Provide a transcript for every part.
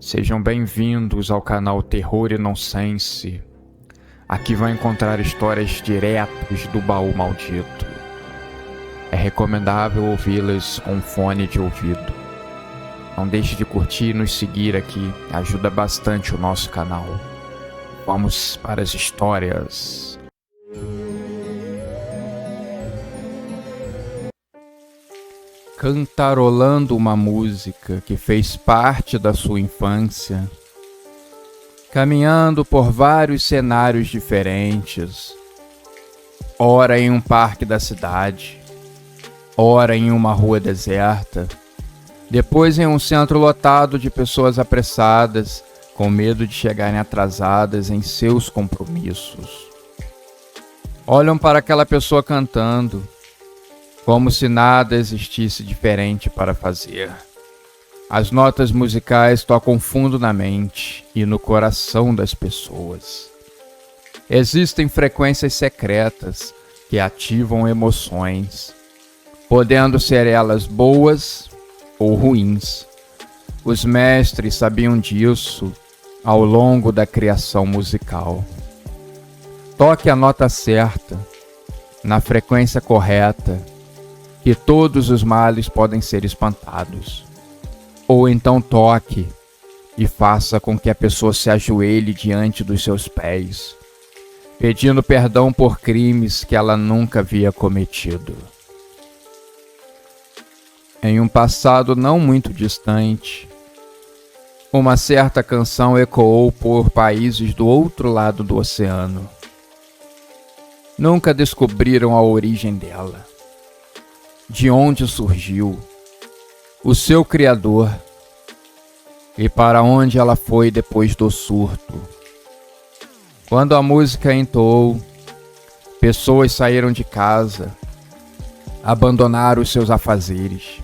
Sejam bem-vindos ao canal Terror e Nonsense. Aqui vão encontrar histórias diretas do baú maldito. É recomendável ouvi-las com fone de ouvido. Não deixe de curtir e nos seguir aqui, ajuda bastante o nosso canal. Vamos para as histórias. Cantarolando uma música que fez parte da sua infância, caminhando por vários cenários diferentes, ora em um parque da cidade, ora em uma rua deserta, depois em um centro lotado de pessoas apressadas, com medo de chegarem atrasadas em seus compromissos. Olham para aquela pessoa cantando, como se nada existisse diferente para fazer. As notas musicais tocam fundo na mente e no coração das pessoas. Existem frequências secretas que ativam emoções, podendo ser elas boas ou ruins. Os mestres sabiam disso ao longo da criação musical. Toque a nota certa, na frequência correta, que todos os males podem ser espantados. Ou então toque e faça com que a pessoa se ajoelhe diante dos seus pés, pedindo perdão por crimes que ela nunca havia cometido. Em um passado não muito distante, uma certa canção ecoou por países do outro lado do oceano. Nunca descobriram a origem dela. De onde surgiu, o seu criador, e para onde ela foi depois do surto. Quando a música entoou, pessoas saíram de casa, abandonaram os seus afazeres,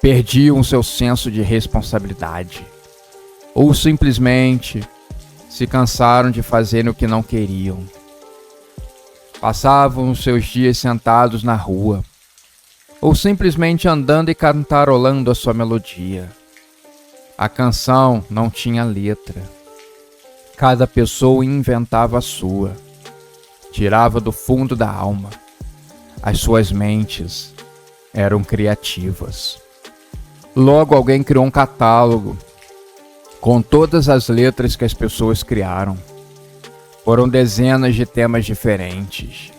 perdiam seu senso de responsabilidade, ou simplesmente se cansaram de fazer o que não queriam. Passavam os seus dias sentados na rua, ou simplesmente andando e cantarolando a sua melodia. A canção não tinha letra. Cada pessoa inventava a sua, tirava do fundo da alma. As suas mentes eram criativas. Logo alguém criou um catálogo com todas as letras que as pessoas criaram. Foram dezenas de temas diferentes,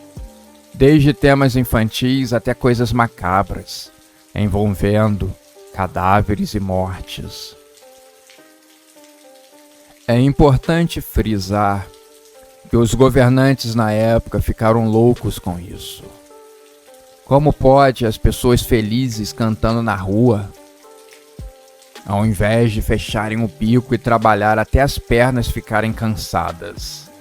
desde temas infantis até coisas macabras, envolvendo cadáveres e mortes. É importante frisar que os governantes na época ficaram loucos com isso. Como pode as pessoas felizes cantando na rua, ao invés de fecharem o bico e trabalhar até as pernas ficarem cansadas?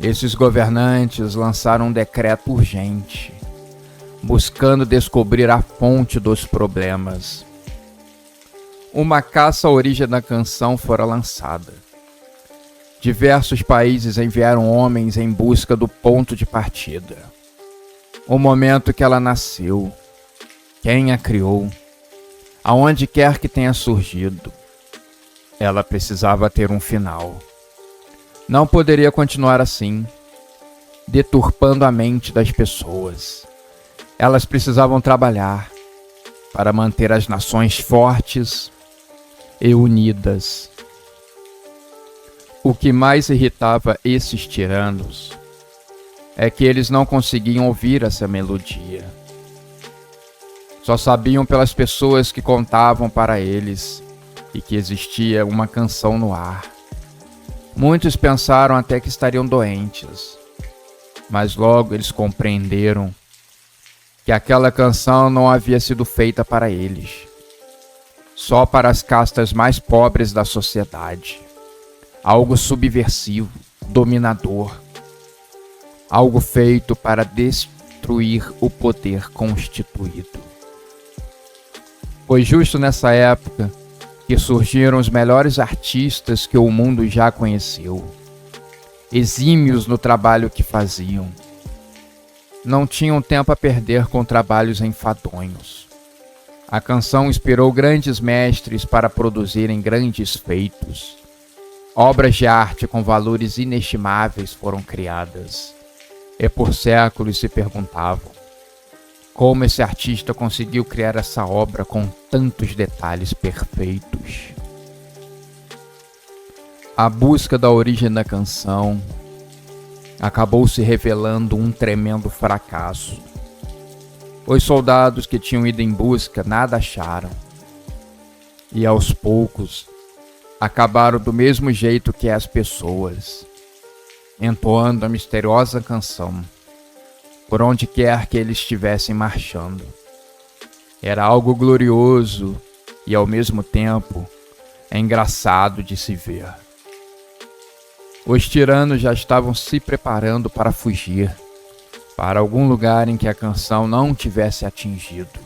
Esses governantes lançaram um decreto urgente, buscando descobrir a fonte dos problemas. Uma caça à origem da canção fora lançada. Diversos países enviaram homens em busca do ponto de partida. O momento que ela nasceu, quem a criou, aonde quer que tenha surgido, ela precisava ter um final. Não poderia continuar assim, deturpando a mente das pessoas. Elas precisavam trabalhar para manter as nações fortes e unidas. O que mais irritava esses tiranos é que eles não conseguiam ouvir essa melodia. Só sabiam pelas pessoas que contavam para eles e que existia uma canção no ar. Muitos pensaram até que estariam doentes, mas logo eles compreenderam que aquela canção não havia sido feita para eles, só para as castas mais pobres da sociedade. Algo subversivo, dominador, algo feito para destruir o poder constituído. Foi justo nessa época que surgiram os melhores artistas que o mundo já conheceu, exímios no trabalho que faziam. Não tinham tempo a perder com trabalhos enfadonhos. A canção inspirou grandes mestres para produzirem grandes feitos. Obras de arte com valores inestimáveis foram criadas. E por séculos se perguntavam: como esse artista conseguiu criar essa obra com tantos detalhes perfeitos? A busca da origem da canção acabou se revelando um tremendo fracasso. Os soldados que tinham ido em busca nada acharam. E aos poucos, acabaram do mesmo jeito que as pessoas, entoando a misteriosa canção, por onde quer que eles estivessem marchando. Era algo glorioso e, ao mesmo tempo, engraçado de se ver. Os tiranos já estavam se preparando para fugir para algum lugar em que a canção não tivesse atingido,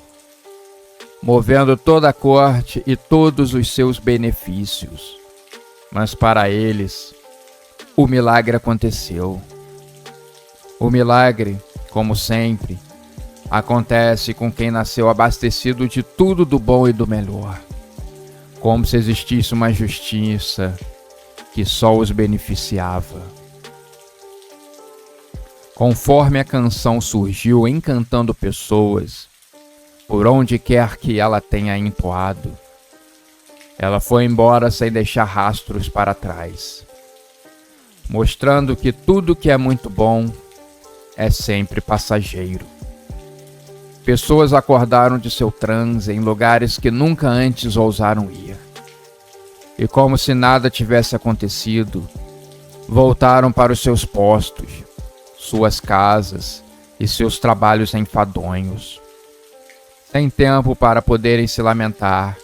movendo toda a corte e todos os seus benefícios. Mas para eles, o milagre aconteceu. O milagre, como sempre, acontece com quem nasceu abastecido de tudo do bom e do melhor, como se existisse uma justiça que só os beneficiava. Conforme a canção surgiu encantando pessoas, por onde quer que ela tenha entoado, ela foi embora sem deixar rastros para trás, mostrando que tudo que é muito bom é sempre passageiro. Pessoas acordaram de seu transe em lugares que nunca antes ousaram ir, e como se nada tivesse acontecido, voltaram para os seus postos, suas casas e seus trabalhos enfadonhos, sem tempo para poderem se lamentar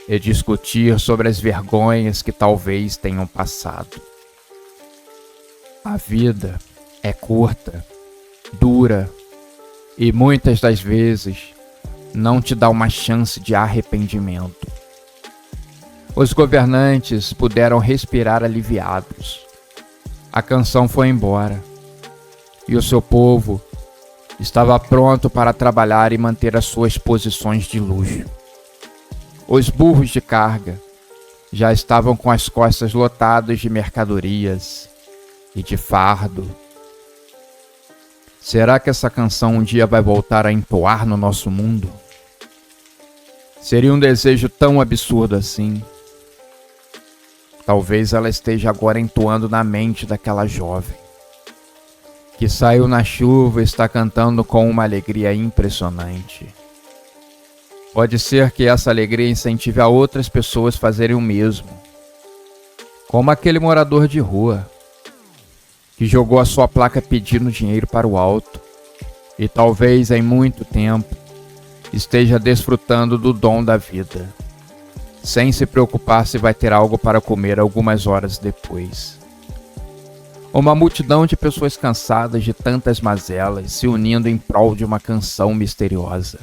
e discutir sobre as vergonhas que talvez tenham passado. A vida é curta, dura e muitas das vezes não te dá uma chance de arrependimento. Os governantes puderam respirar aliviados. A canção foi embora e o seu povo estava pronto para trabalhar e manter as suas posições de luxo. Os burros de carga já estavam com as costas lotadas de mercadorias e de fardo. Será que essa canção um dia vai voltar a entoar no nosso mundo? Seria um desejo tão absurdo assim? Talvez ela esteja agora entoando na mente daquela jovem que saiu na chuva e está cantando com uma alegria impressionante. Pode ser que essa alegria incentive a outras pessoas a fazerem o mesmo, como aquele morador de rua que jogou a sua placa pedindo dinheiro para o alto e talvez em muito tempo esteja desfrutando do dom da vida, sem se preocupar se vai ter algo para comer algumas horas depois. Uma multidão de pessoas cansadas de tantas mazelas se unindo em prol de uma canção misteriosa,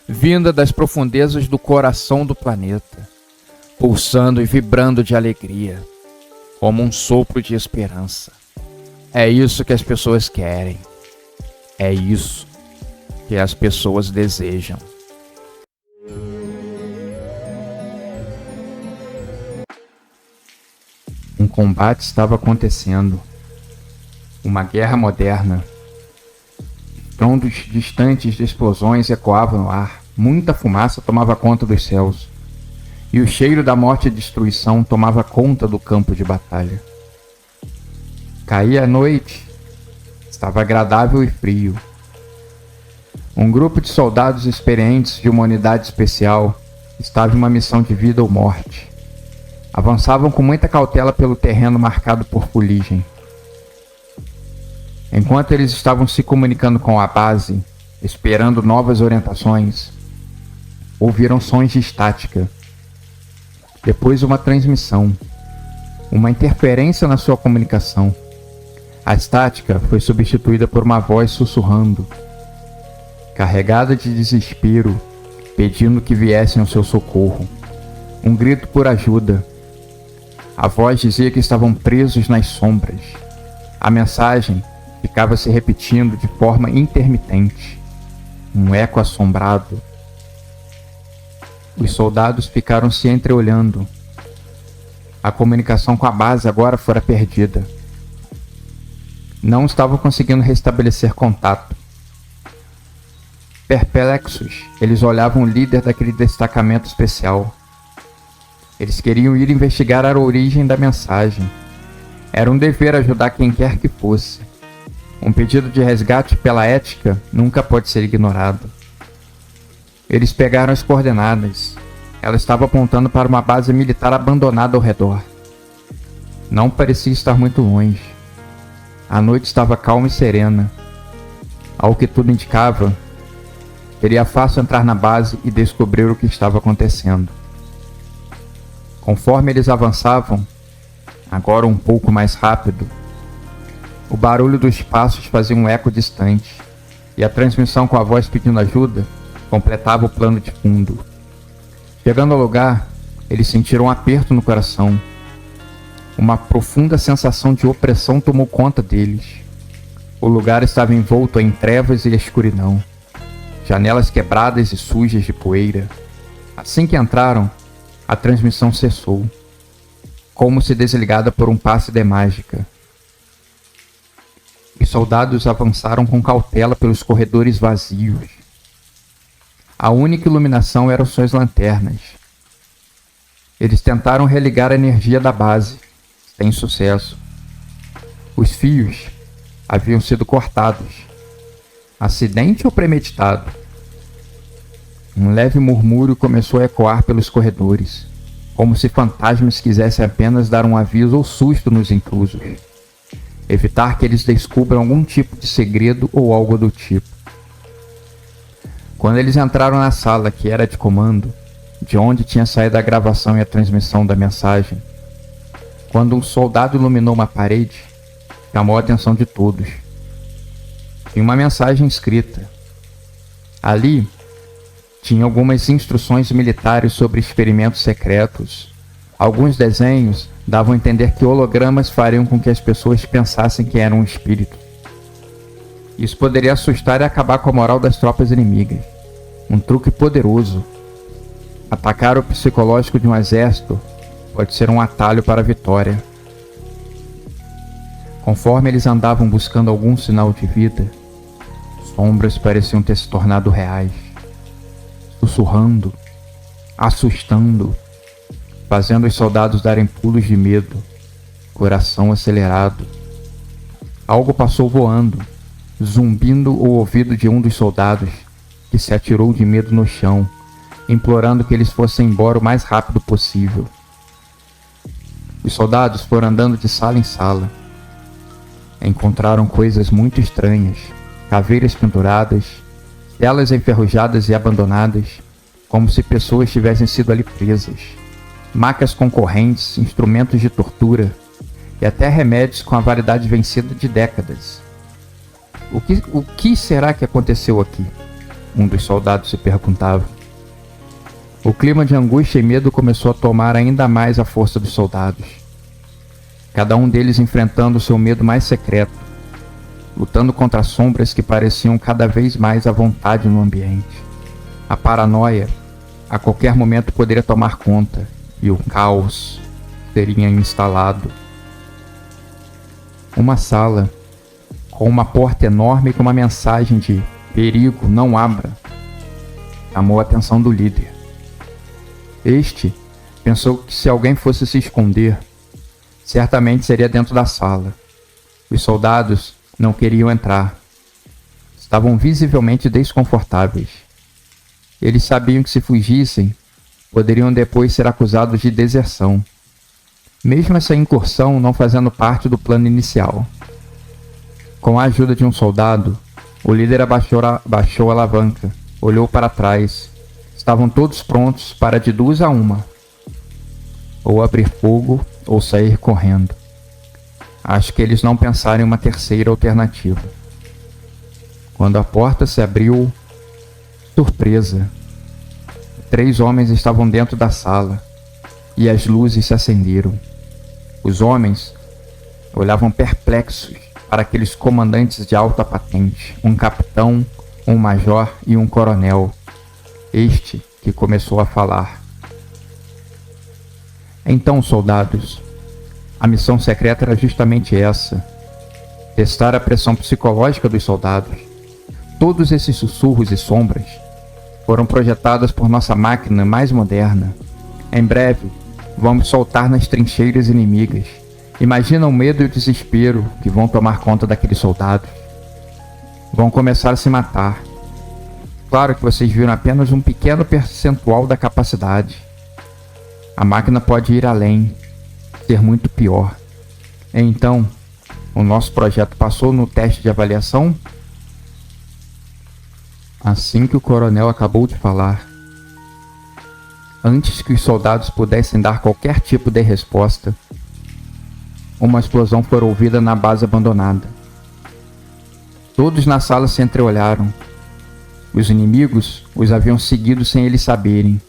vinda das profundezas do coração do planeta, pulsando e vibrando de alegria, como um sopro de esperança. É isso que as pessoas querem. É isso que as pessoas desejam. Um combate estava acontecendo. Uma guerra moderna. Trondos distantes de explosões ecoavam no ar. Muita fumaça tomava conta dos céus. E o cheiro da morte e destruição tomava conta do campo de batalha. Caía a noite. Estava agradável e frio. Um grupo de soldados experientes de uma unidade especial estava em uma missão de vida ou morte. Avançavam com muita cautela pelo terreno marcado por fuligem. Enquanto eles estavam se comunicando com a base, esperando novas orientações, ouviram sons de estática. Depois uma transmissão, uma interferência na sua comunicação. A estática foi substituída por uma voz sussurrando, carregada de desespero, pedindo que viessem ao seu socorro. Um grito por ajuda. A voz dizia que estavam presos nas sombras. A mensagem ficava se repetindo de forma intermitente. Um eco assombrado. Os soldados ficaram se entreolhando. A comunicação com a base agora fora perdida. Não estavam conseguindo restabelecer contato. Perplexos, eles olhavam o líder daquele destacamento especial. Eles queriam ir investigar a origem da mensagem. Era um dever ajudar quem quer que fosse. Um pedido de resgate pela ética nunca pode ser ignorado. Eles pegaram as coordenadas. Ela estava apontando para uma base militar abandonada ao redor. Não parecia estar muito longe. A noite estava calma e serena. Ao que tudo indicava, seria fácil entrar na base e descobrir o que estava acontecendo. Conforme eles avançavam, agora um pouco mais rápido, o barulho dos passos fazia um eco distante, e a transmissão com a voz pedindo ajuda completava o plano de fundo. Chegando ao lugar, eles sentiram um aperto no coração. Uma profunda sensação de opressão tomou conta deles. O lugar estava envolto em trevas e escuridão. Janelas quebradas e sujas de poeira. Assim que entraram, a transmissão cessou, como se desligada por um passe de mágica. Os soldados avançaram com cautela pelos corredores vazios. A única iluminação eram suas lanternas. Eles tentaram religar a energia da base, sem sucesso. Os fios haviam sido cortados. Acidente ou premeditado? Um leve murmúrio começou a ecoar pelos corredores, como se fantasmas quisessem apenas dar um aviso ou susto nos intrusos. Evitar que eles descubram algum tipo de segredo ou algo do tipo. Quando eles entraram na sala que era de comando, de onde tinha saído a gravação e a transmissão da mensagem, quando um soldado iluminou uma parede, chamou a atenção de todos. Tinha uma mensagem escrita. Ali, tinha algumas instruções militares sobre experimentos secretos. Alguns desenhos davam a entender que hologramas fariam com que as pessoas pensassem que eram um espírito. Isso poderia assustar e acabar com a moral das tropas inimigas. Um truque poderoso. Atacar o psicológico de um exército pode ser um atalho para a vitória. Conforme eles andavam buscando algum sinal de vida, sombras pareciam ter se tornado reais, sussurrando, assustando, fazendo os soldados darem pulos de medo, coração acelerado. Algo passou voando, zumbindo o ouvido de um dos soldados, que se atirou de medo no chão, implorando que eles fossem embora o mais rápido possível. Os soldados foram andando de sala em sala. Encontraram coisas muito estranhas, caveiras penduradas, telas enferrujadas e abandonadas, como se pessoas tivessem sido ali presas, macas com correntes, instrumentos de tortura e até remédios com a validade vencida de décadas. O que será que aconteceu aqui? Um dos soldados se perguntava. O clima de angústia e medo começou a tomar ainda mais a força dos soldados. Cada um deles enfrentando o seu medo mais secreto, lutando contra sombras que pareciam cada vez mais à vontade no ambiente. A paranoia, a qualquer momento, poderia tomar conta, e o caos seria instalado. Uma sala, com uma porta enorme com uma mensagem de "Perigo, não abra", chamou a atenção do líder. Este pensou que se alguém fosse se esconder, certamente seria dentro da sala. Os soldados não queriam entrar. Estavam visivelmente desconfortáveis. Eles sabiam que se fugissem, poderiam depois ser acusados de deserção, mesmo essa incursão não fazendo parte do plano inicial. Com a ajuda de um soldado, o líder abaixou a alavanca, olhou para trás. Estavam todos prontos para de 2 a 1, ou abrir fogo ou sair correndo. Acho que eles não pensaram em uma terceira alternativa. Quando a porta se abriu, surpresa! 3 homens estavam dentro da sala e as luzes se acenderam. Os homens olhavam perplexos para aqueles comandantes de alta patente, um capitão, um major e um coronel. Este que começou a falar. Então, soldados, a missão secreta era justamente essa: testar a pressão psicológica dos soldados. Todos esses sussurros e sombras foram projetadas por nossa máquina mais moderna. Em breve, vamos soltar nas trincheiras inimigas. Imagina o medo e o desespero que vão tomar conta daqueles soldados. Vão começar a se matar. Claro que vocês viram apenas um pequeno percentual da capacidade. A máquina pode ir além, ser muito pior. Então, o nosso projeto passou no teste de avaliação? Assim que o coronel acabou de falar, antes que os soldados pudessem dar qualquer tipo de resposta, uma explosão foi ouvida na base abandonada. Todos na sala se entreolharam. Os inimigos os haviam seguido sem eles saberem.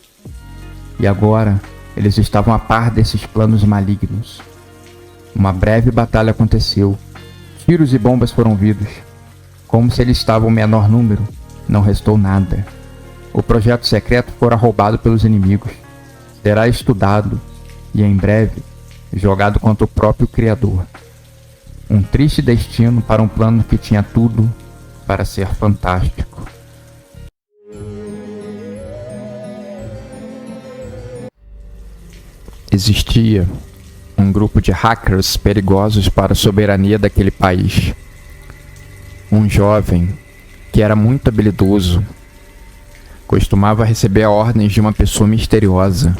E agora, eles estavam a par desses planos malignos. Uma breve batalha aconteceu. Tiros e bombas foram ouvidos. Como se eles estavam em menor número, não restou nada. O projeto secreto fora roubado pelos inimigos. Será estudado e, em breve, jogado contra o próprio Criador. Um triste destino para um plano que tinha tudo para ser fantástico. Existia um grupo de hackers perigosos para a soberania daquele país. Um jovem que era muito habilidoso costumava receber ordens de uma pessoa misteriosa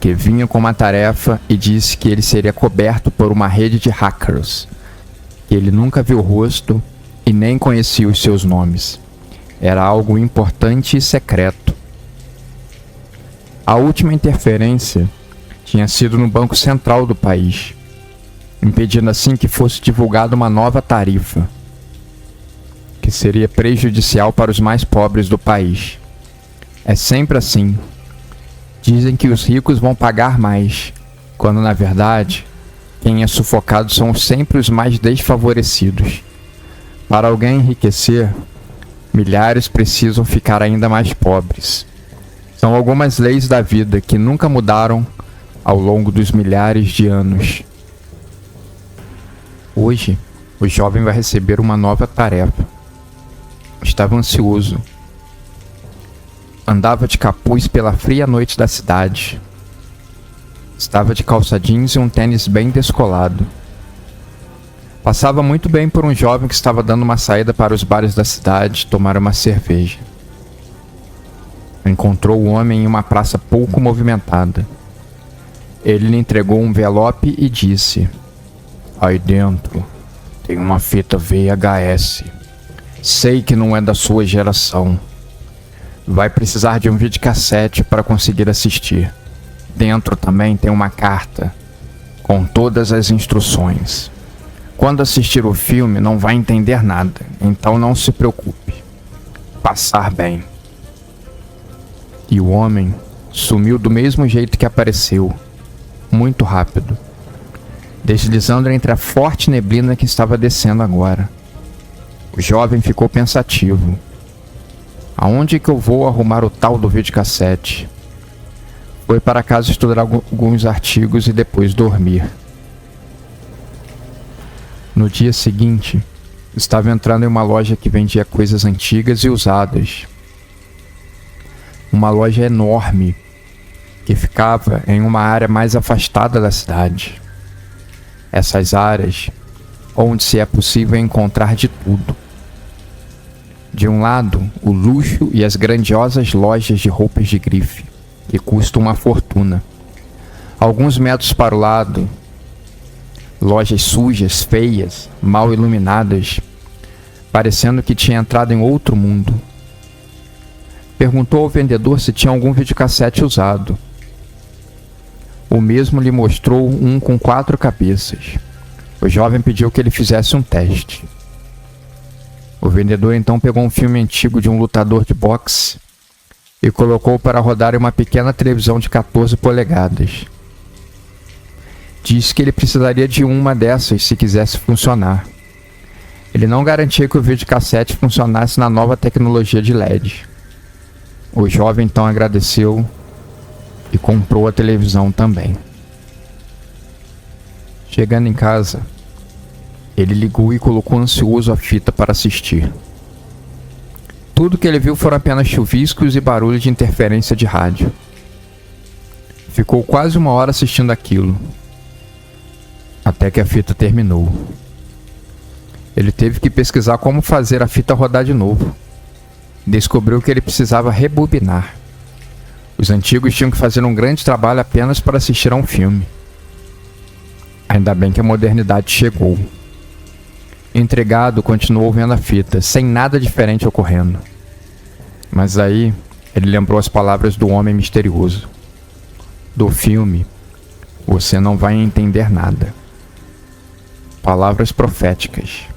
que vinha com uma tarefa e disse que ele seria coberto por uma rede de hackers, que ele nunca viu o rosto e nem conhecia os seus nomes. Era algo importante e secreto. A última interferência tinha sido no Banco Central do país, impedindo assim que fosse divulgada uma nova tarifa, que seria prejudicial para os mais pobres do país. É sempre assim. Dizem que os ricos vão pagar mais, quando na verdade, quem é sufocado são sempre os mais desfavorecidos. Para alguém enriquecer, milhares precisam ficar ainda mais pobres. São algumas leis da vida que nunca mudaram ao longo dos milhares de anos. Hoje, o jovem vai receber uma nova tarefa. Estava ansioso. Andava de capuz pela fria noite da cidade. Estava de calça jeans e um tênis bem descolado. Passava muito bem por um jovem que estava dando uma saída para os bares da cidade tomar uma cerveja. Encontrou o homem em uma praça pouco movimentada. Ele lhe entregou um envelope e disse: "Aí dentro tem uma fita VHS. Sei que não é da sua geração. Vai precisar de um videocassete para conseguir assistir. Dentro também tem uma carta com todas as instruções. Quando assistir o filme não vai entender nada, então não se preocupe. Passar bem." E o homem sumiu do mesmo jeito que apareceu, muito rápido, deslizando entre a forte neblina que estava descendo agora. O jovem ficou pensativo. Aonde que eu vou arrumar o tal do videocassete? Foi para casa estudar alguns artigos e depois dormir. No dia seguinte, estava entrando em uma loja que vendia coisas antigas e usadas. Uma loja enorme, que ficava em uma área mais afastada da cidade. Essas áreas, onde se é possível encontrar de tudo. De um lado, o luxo e as grandiosas lojas de roupas de grife, que custam uma fortuna. Alguns metros para o lado, lojas sujas, feias, mal iluminadas, parecendo que tinha entrado em outro mundo. Perguntou ao vendedor se tinha algum videocassete usado. O mesmo lhe mostrou um com 4 cabeças. O jovem pediu que ele fizesse um teste. O vendedor então pegou um filme antigo de um lutador de boxe e colocou para rodar em uma pequena televisão de 14 polegadas. Disse que ele precisaria de uma dessas se quisesse funcionar. Ele não garantia que o videocassete funcionasse na nova tecnologia de LED. O jovem então agradeceu e comprou a televisão também. Chegando em casa, ele ligou e colocou ansioso a fita para assistir. Tudo que ele viu foram apenas chuviscos e barulho de interferência de rádio. Ficou quase 1 hora assistindo aquilo, até que a fita terminou. Ele teve que pesquisar como fazer a fita rodar de novo. Descobriu que ele precisava rebobinar. Os antigos tinham que fazer um grande trabalho apenas para assistir a um filme. Ainda bem que a modernidade chegou. Intrigado, continuou vendo a fita, sem nada diferente ocorrendo. Mas aí, ele lembrou as palavras do homem misterioso. Do filme, você não vai entender nada. Palavras proféticas.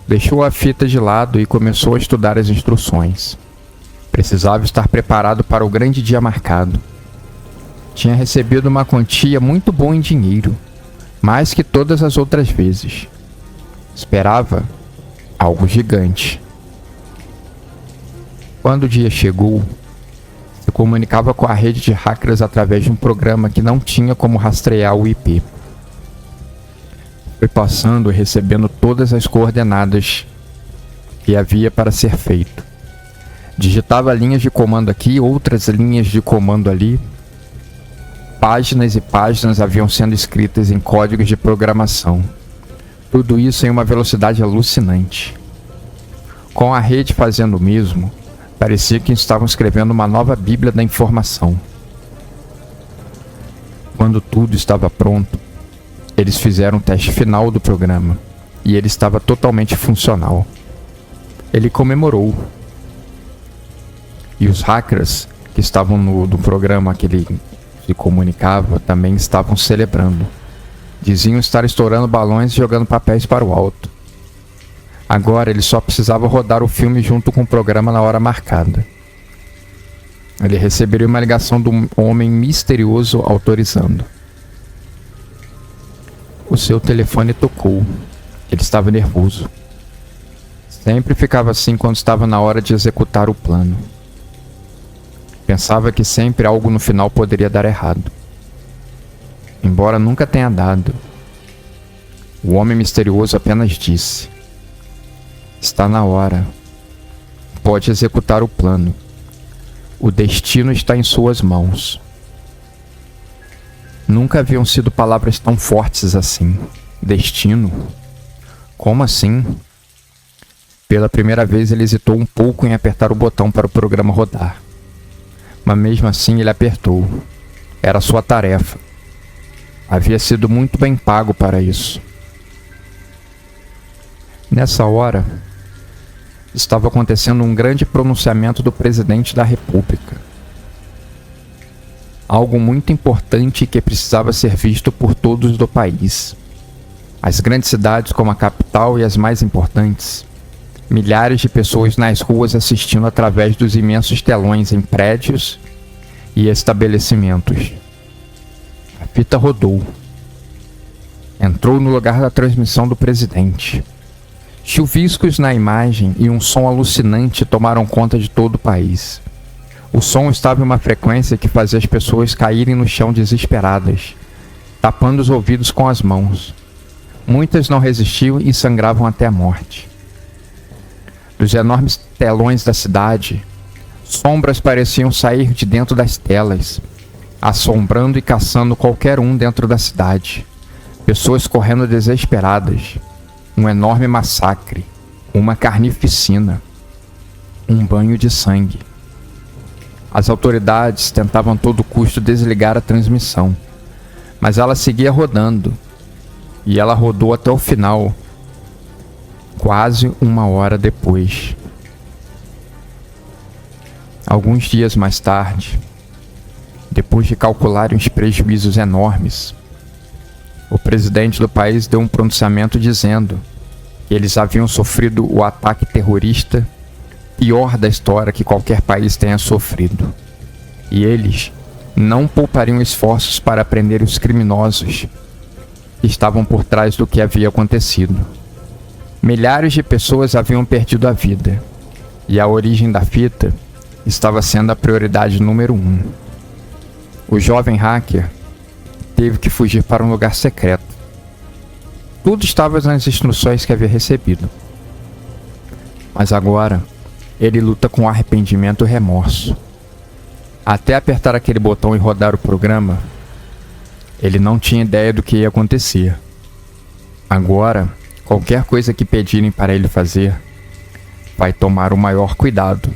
Deixou a fita de lado e começou a estudar as instruções. Precisava estar preparado para o grande dia marcado. Tinha recebido uma quantia muito boa em dinheiro, mais que todas as outras vezes. Esperava algo gigante. Quando o dia chegou, se comunicava com a rede de hackers através de um programa que não tinha como rastrear o IP. Foi passando e recebendo todas as coordenadas que havia para ser feito. Digitava linhas de comando aqui, outras linhas de comando ali. Páginas e páginas haviam sendo escritas em códigos de programação. Tudo isso em uma velocidade alucinante. Com a rede fazendo o mesmo, parecia que estavam escrevendo uma nova Bíblia da informação. Quando tudo estava pronto, eles fizeram o teste final do programa e ele estava totalmente funcional. Ele comemorou. E os hackers que estavam no programa que ele se comunicava também estavam celebrando. Diziam estar estourando balões e jogando papéis para o alto. Agora ele só precisava rodar o filme junto com o programa na hora marcada. Ele receberia uma ligação do homem misterioso autorizando. O seu telefone tocou. Ele estava nervoso. Sempre ficava assim quando estava na hora de executar o plano. Pensava que sempre algo no final poderia dar errado. Embora nunca tenha dado. O homem misterioso apenas disse: está na hora. Pode executar o plano. O destino está em suas mãos. Nunca haviam sido palavras tão fortes assim. Destino? Como assim? Pela primeira vez ele hesitou um pouco em apertar o botão para o programa rodar. Mas mesmo assim ele apertou. Era sua tarefa. Havia sido muito bem pago para isso. Nessa hora, estava acontecendo um grande pronunciamento do presidente da República. Algo muito importante que precisava ser visto por todos do país. As grandes cidades como a capital e as mais importantes. Milhares de pessoas nas ruas assistindo através dos imensos telões em prédios e estabelecimentos. A fita rodou. Entrou no lugar da transmissão do presidente. Chuviscos na imagem e um som alucinante tomaram conta de todo o país. O som estava em uma frequência que fazia as pessoas caírem no chão desesperadas, tapando os ouvidos com as mãos. Muitas não resistiam e sangravam até a morte. Dos enormes telões da cidade, sombras pareciam sair de dentro das telas, assombrando e caçando qualquer um dentro da cidade. Pessoas correndo desesperadas. Um enorme massacre. Uma carnificina. Um banho de sangue. As autoridades tentavam a todo custo desligar a transmissão, mas ela seguia rodando. E ela rodou até o final. Quase 1 hora depois. Alguns dias mais tarde, depois de calcularem os prejuízos enormes, o presidente do país deu um pronunciamento dizendo que eles haviam sofrido o ataque terrorista pior da história que qualquer país tenha sofrido. E eles não poupariam esforços para prender os criminosos que estavam por trás do que havia acontecido. Milhares de pessoas haviam perdido a vida, e a origem da fita estava sendo a prioridade número 1. O jovem hacker teve que fugir para um lugar secreto. Tudo estava nas instruções que havia recebido. Mas agora, ele luta com arrependimento e remorso. Até apertar aquele botão e rodar o programa, ele não tinha ideia do que ia acontecer. Agora, qualquer coisa que pedirem para ele fazer, vai tomar o maior cuidado.